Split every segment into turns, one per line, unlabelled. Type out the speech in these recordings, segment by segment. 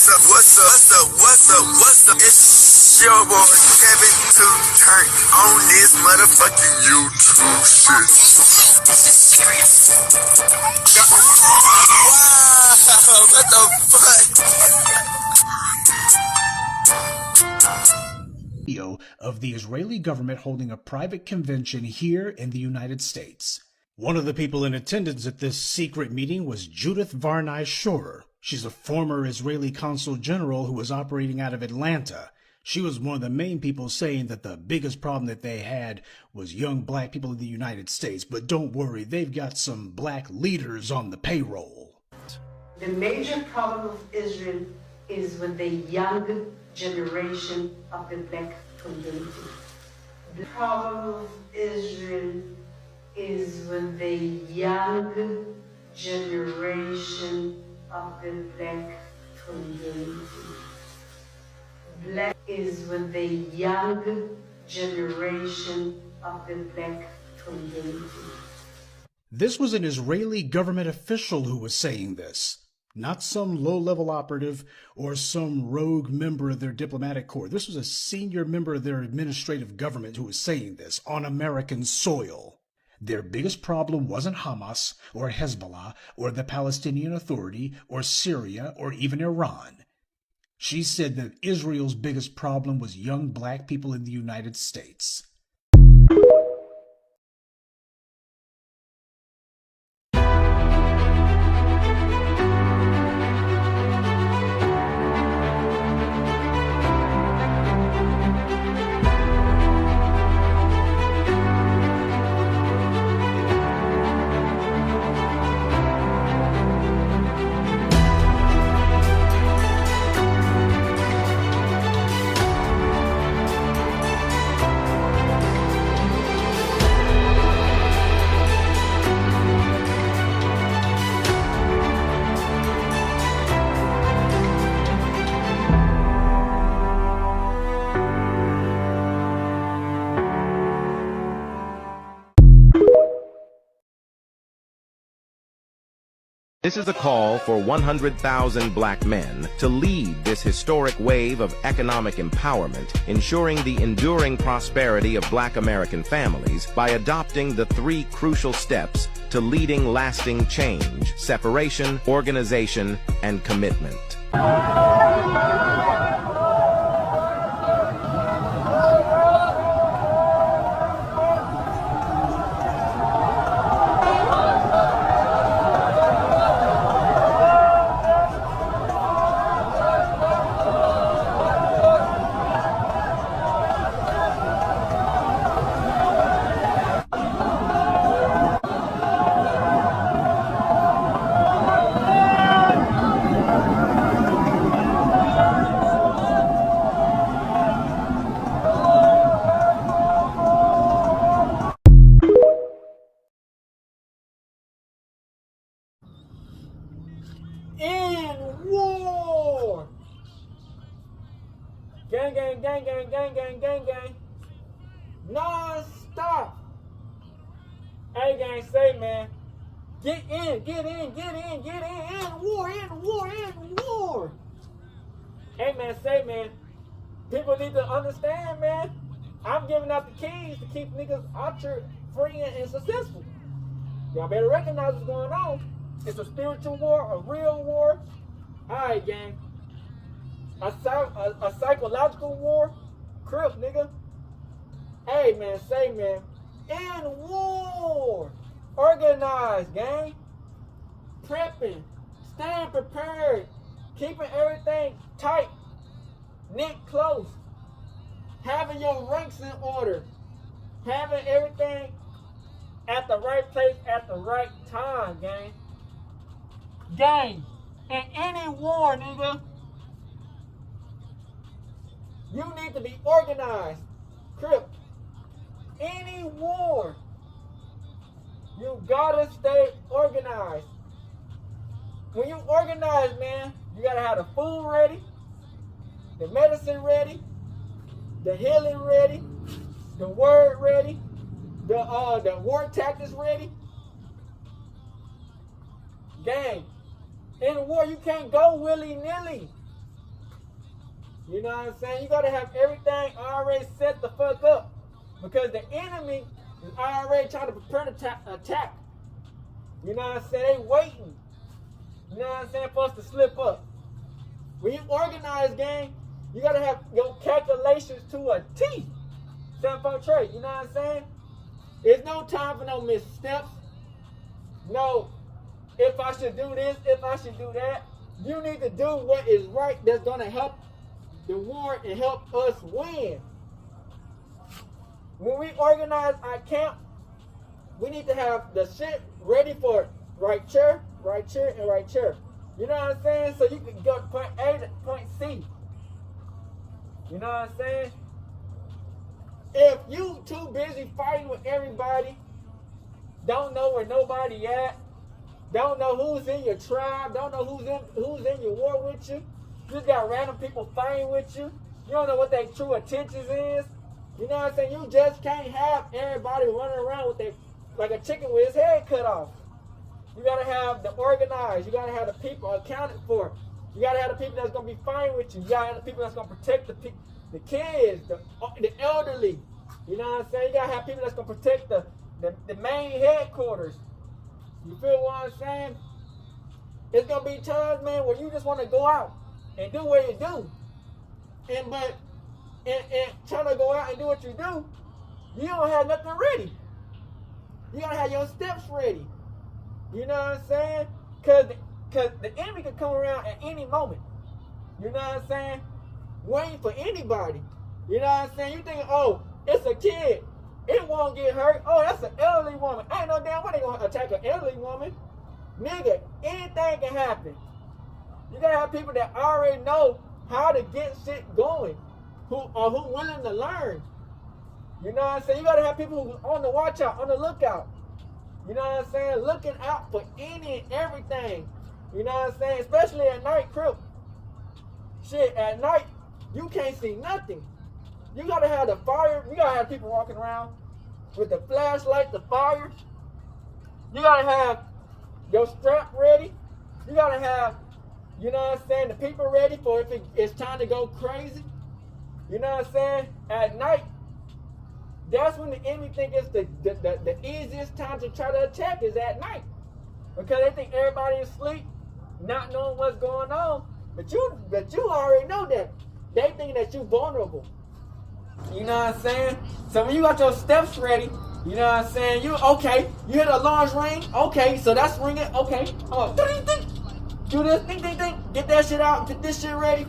What's up? It's your boy Kevin to turn on this motherfucking YouTube shit. This is serious. Wow, what the fuck?
Video of the Israeli government holding a private convention here in the United States. One of the people in attendance at this secret meeting was Judith Varney Shorer. She's a former Israeli consul general who was operating out of Atlanta. She was one of the main people saying that the biggest problem that they had was young black people in the United States. But don't worry, they've got some black leaders on the payroll.
The major problem of Israel is with the young generation of the black community. The problem of Israel is with the young generation of the black community. Black is with the young generation of the black community.
This was an Israeli government official who was saying this, not some low-level operative or some rogue member of their diplomatic corps. This was a senior member of their administrative government who was saying this on American soil. Their biggest problem wasn't Hamas or Hezbollah or the Palestinian Authority or Syria or even Iran. She said that Israel's biggest problem was young black people in the United States.
This is a call for 100,000 black men to lead this historic wave of economic empowerment, ensuring the enduring prosperity of black American families by adopting the 3 crucial steps to leading lasting change: separation, organization, and commitment.
War! Gang, gang, gang, gang, gang, gang, gang, gang. Non-stop. Hey, gang, say, man. Get in, get in, get in, get in war, in war, in war. Hey, man, say, man. People need to understand, man. I'm giving out the keys to keep niggas out here free and successful. Y'all better recognize what's going on. It's a spiritual war, a real war. Alright, gang. A psychological war? Crip, nigga. Hey, man, say, man. In war. Organized, gang. Prepping. Staying prepared. Keeping everything tight. Knit close. Having your ranks in order. Having everything at the right place at the right time, gang. Gang. In any war, nigga, you need to be organized. Crip. Any war, you gotta stay organized. When you organize, man, you gotta have the food ready, the medicine ready, the healing ready, the word ready, the war tactics ready. Gang. In war, you can't go willy-nilly. You know what I'm saying? You gotta have everything already set the fuck up. Because the enemy is already trying to prepare to attack. You know what I'm saying? They waiting. You know what I'm saying? For us to slip up. When you organize, gang, you gotta have your calculations to a T. 7-4 trade, you know what I'm saying? There's no time for no missteps. No, if I should do this, if I should do that. You need to do what is right that's gonna help the war and help us win. When we organize our camp, we need to have the shit ready for right chair, and right chair. You know what I'm saying? So you can go to point A to point C. You know what I'm saying? If you too busy fighting with everybody, don't know where nobody at, don't know who's in your tribe, don't know who's in your war with you, you got random people fighting with you, you don't know what their true intentions is. You know what I'm saying? You just can't have everybody running around with their, like a chicken with his head cut off. You gotta have the organized, you gotta have the people accounted for. You gotta have the people that's gonna be fighting with you. You gotta have the people that's gonna protect the kids, the elderly. You know what I'm saying? You gotta have people that's gonna protect the main headquarters. You feel what I'm saying? It's gonna be times, man, where you just wanna go out and do what you do. And trying to go out and do what you do, you don't have nothing ready. You gotta have your steps ready. You know what I'm saying? Cause the enemy can come around at any moment. You know what I'm saying? Waiting for anybody. You know what I'm saying? You think, oh, it's a kid. It won't get hurt. Oh, that's an elderly woman. Ain't no damn way they gonna attack an elderly woman. Nigga, anything can happen. You gotta have people that already know how to get shit going. Who willing to learn. You know what I'm saying? You gotta have people who on the watch out, on the lookout. You know what I'm saying? Looking out for any and everything. You know what I'm saying? Especially at night, Crip. Shit, at night, you can't see nothing. You gotta have the fire. You gotta have people walking around with the flashlight, the fire. You gotta have your strap ready. You gotta have, you know what I'm saying, the people ready for if it's time to go crazy. You know what I'm saying? At night, that's when the enemy think it's the easiest time to try to attack is at night. Because they think everybody is asleep, not knowing what's going on. But you already know that. They think that you vulnerable. You know what I'm saying? So when you got your steps ready, you know what I'm saying? You hear the alarms ring, okay, so that's ringing, okay. Oh, do this, ding, get that shit out, get this shit ready.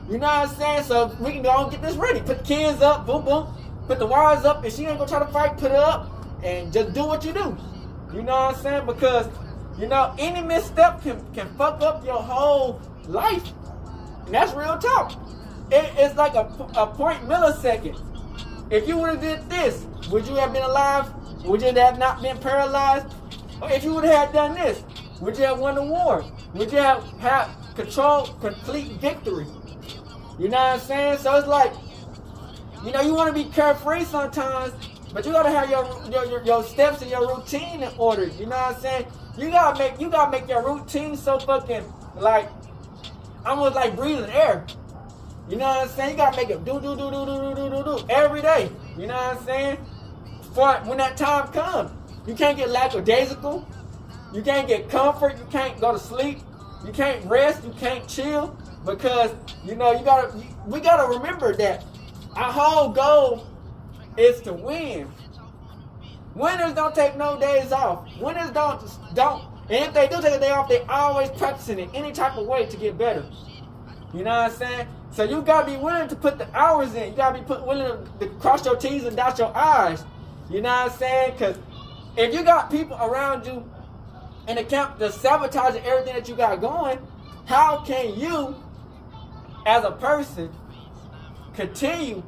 You know what I'm saying? So we can go and get this ready. Put the kids up, boom, boom. Put the wires up. If she ain't gonna try to fight, put it up. And just do what you do. You know what I'm saying? Because, you know, any misstep can fuck up your whole life. And that's real talk. It's like a point millisecond. If you would have did this, would you have been alive? Would you have not been paralyzed? Or if you would have done this, would you have won the war? Would you have complete victory? You know what I'm saying? So it's like, you know, you want to be carefree sometimes, but you gotta have your steps and your routine in order. You know what I'm saying? You gotta make your routine so fucking like almost like breathing air. You know what I'm saying? You gotta make it do every day. You know what I'm saying? For when that time comes, you can't get lackadaisical. You can't get comfort. You can't go to sleep. You can't rest. You can't chill. Because, you know, we gotta remember that our whole goal is to win. Winners don't take no days off. Winners don't. And if they do take a day off, they always practicing it any type of way to get better. You know what I'm saying? So you gotta be willing to put the hours in. You gotta be willing to cross your T's and dot your I's. You know what I'm saying? Because if you got people around you in the camp that's sabotaging everything that you got going, how can you, as a person, continue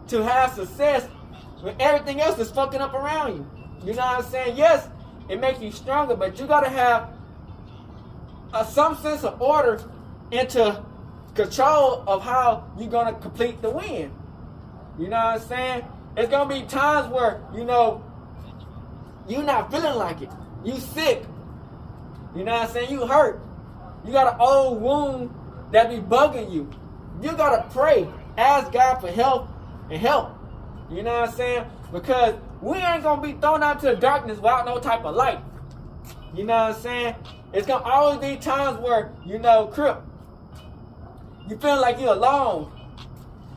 to have success when everything else is fucking up around you? You know what I'm saying? Yes, it makes you stronger, but you gotta have some sense of order into control of how you're gonna complete the win. You know what I'm saying? It's gonna be times where, you know, you're not feeling like it. You sick. You know what I'm saying? You hurt. You got an old wound that be bugging you. you gotta pray, ask God for help and help. You know what I'm saying? Because we ain't gonna be thrown out to the darkness without no type of light. You know what I'm saying? It's gonna always be times where, you know, Crip, you feel like you're alone.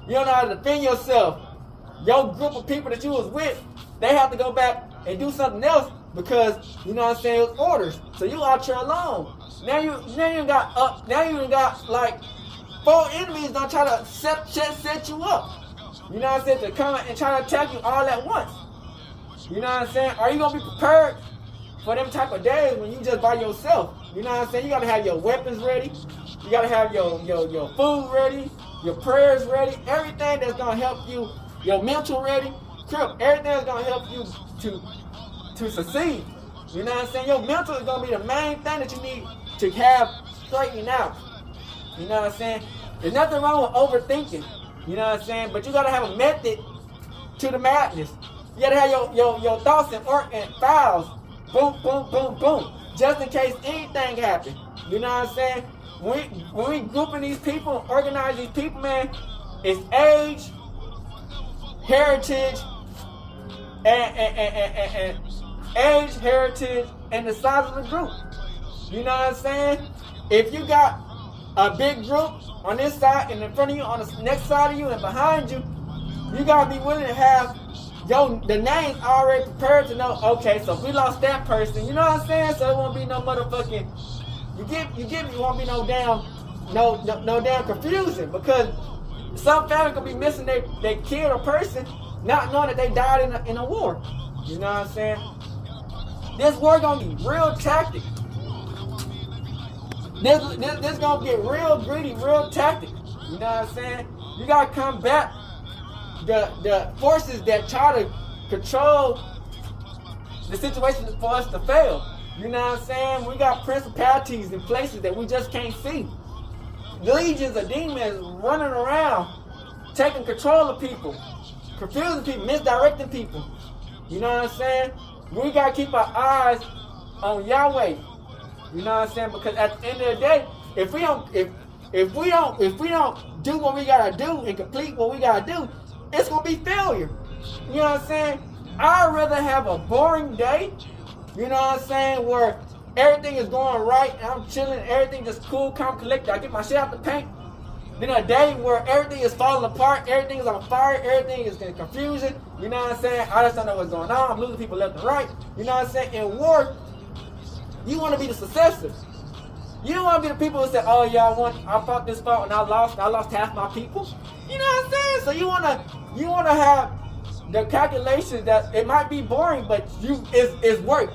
You don't know how to defend yourself. Your group of people that you was with, they have to go back and do something else because, you know what I'm saying, it was orders. So you out here alone. Now you got like 4 enemies gonna try to set you up. You know what I'm saying? To come and try to attack you all at once. You know what I'm saying? Are you gonna be prepared for them type of days when you just by yourself? You know what I'm saying? You gotta have your weapons ready. You gotta have your food ready, your prayers ready, everything that's gonna help you, your mental ready. Crip, everything that's gonna help you to succeed. You know what I'm saying? Your mental is gonna be the main thing that you need to have straightened out. You know what I'm saying? There's nothing wrong with overthinking. You know what I'm saying? But you gotta have a method to the madness. You gotta have your thoughts and files. Boom, boom, boom, boom. Just in case anything happens. You know what I'm saying? When we grouping these people, organize these people, man, it's age, heritage, and age, heritage, and the size of the group. You know what I'm saying? If you got a big group on this side and in front of you, on the next side of you and behind you, you gotta be willing to have the names already prepared to know, okay, so if we lost that person, you know what I'm saying? So it won't be no motherfucking, you get me, it won't be no damn confusion, because some family could be missing their kid or person, not knowing that they died in a war. You know what I'm saying? This war gonna be real tactic. This gonna get real greedy, real tactic. You know what I'm saying? You gotta combat the forces that try to control the situation for us to fail. You know what I'm saying? We got principalities in places that we just can't see. Legions of demons running around, taking control of people, confusing people, misdirecting people. You know what I'm saying? We gotta keep our eyes on Yahweh. You know what I'm saying? Because at the end of the day, if we don't do what we gotta do and complete what we gotta do, it's gonna be failure. You know what I'm saying? I'd rather have a boring day, you know what I'm saying, where everything is going right and I'm chilling, everything just cool, calm, collected. I get my shit out the paint. Then a day where everything is falling apart, everything is on fire, everything is in confusion. You know what I'm saying? I just don't know what's going on. I'm losing people left and right. You know what I'm saying? In war, you want to be the successor. You don't want to be the people who say, oh yeah, I fought this fight and I lost half my people. You know what I'm saying? So you wanna have the calculations that it might be boring, but it's work.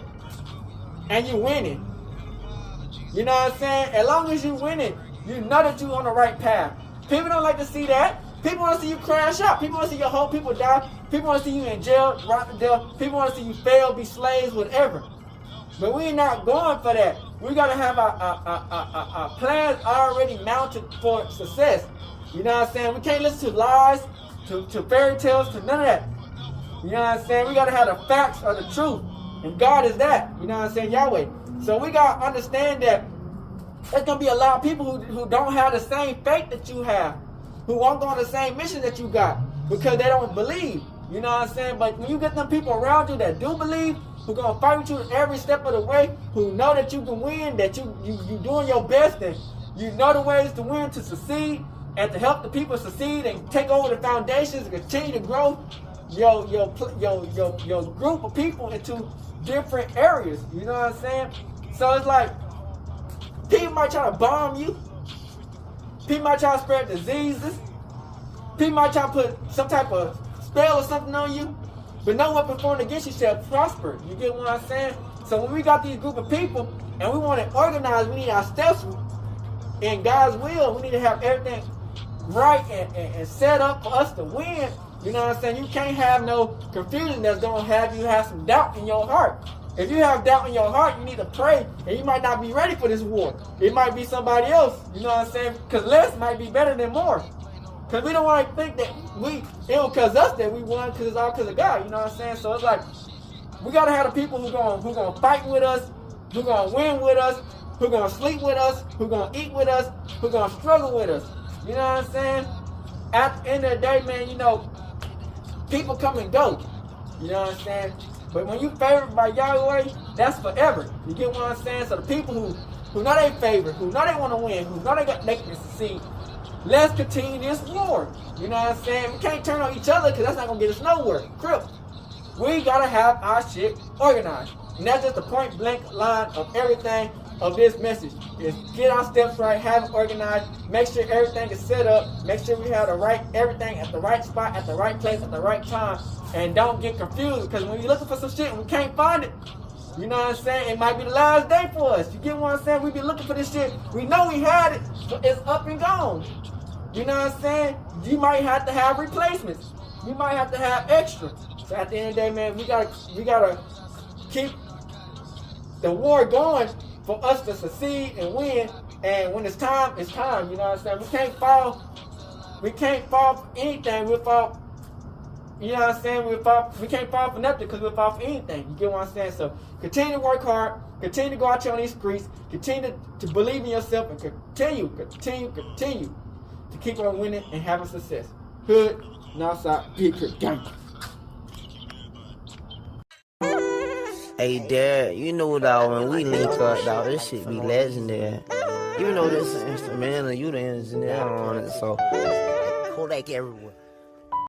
And you winning. You know what I'm saying? As long as you winning, you know that you're on the right path. People don't like to see that. People want to see you crash out. People want to see your whole people die. People want to see you in jail, rot to death. People want to see you fail, be slaves, whatever. But we're not going for that. We got to have our plans already mounted for success. You know what I'm saying? We can't listen to lies, to fairy tales, to none of that. You know what I'm saying? We got to have the facts of the truth. And God is that. You know what I'm saying? Yahweh. So we got to understand that there's going to be a lot of people who don't have the same faith that you have, who won't go on the same mission that you got because they don't believe. You know what I'm saying? But when you get them people around you that do believe, who going to fight with you every step of the way, who know that you can win, that you doing your best, and you know the ways to win, to succeed, and to help the people succeed and take over the foundations and continue to grow your group of people into different areas. You know what I'm saying? So it's like, people might try to bomb you. People might try to spread diseases. People might try to put some type of spell or something on you. But no weapon formed against you shall prosper. You get what I'm saying? So when we got these group of people and we want to organize, we need our steps in God's will. We need to have everything right and set up for us to win. You know what I'm saying? You can't have no confusion that's going to have you have some doubt in your heart. If you have doubt in your heart, you need to pray, and you might not be ready for this war. It might be somebody else, you know what I'm saying? Because less might be better than more. Because we don't want to think that it was because us that we won, because it's all because of God, you know what I'm saying? So it's like, we got to have the people who gonna fight with us, who going to win with us, who going to sleep with us, who going to eat with us, who going to struggle with us. You know what I'm saying? At the end of the day, man, you know, people come and go. You know what I'm saying? But when you favored by Yahweh, that's forever. You get what I'm saying? So the people who know they favored, who know they want to win, who know they can succeed, let's continue this war. You know what I'm saying? We can't turn on each other because that's not going to get us nowhere. Crip. We got to have our shit organized. And that's just the point blank line of everything of this message. Is get our steps right, have it organized, make sure everything is set up, make sure we have everything at the right spot, at the right place, at the right time, and don't get confused. Because when you're looking for some shit and we can't find it, you know what I'm saying? It might be the last day for us. You get what I'm saying? We be looking for this shit. We know we had it, but it's up and gone. You know what I'm saying? You might have to have replacements. You might have to have extra. So at the end of the day, man, we gotta keep the war going for us to succeed and win. And when it's time, it's time. You know what I'm saying? We can't fall for anything. We'll fall. You know what I'm saying? We can't fall for nothing because we'll fall for anything. You get what I'm saying? So continue to work hard. Continue to go out here on these streets. Continue to believe in yourself and continue to keep on winning and having success. Hood, Northside, Big Crip Gang.
Hey, Dad, you know, dog, when we link up, dog, this shit be legendary. You know this instrumental, you the engineer on it, so Kodak everywhere.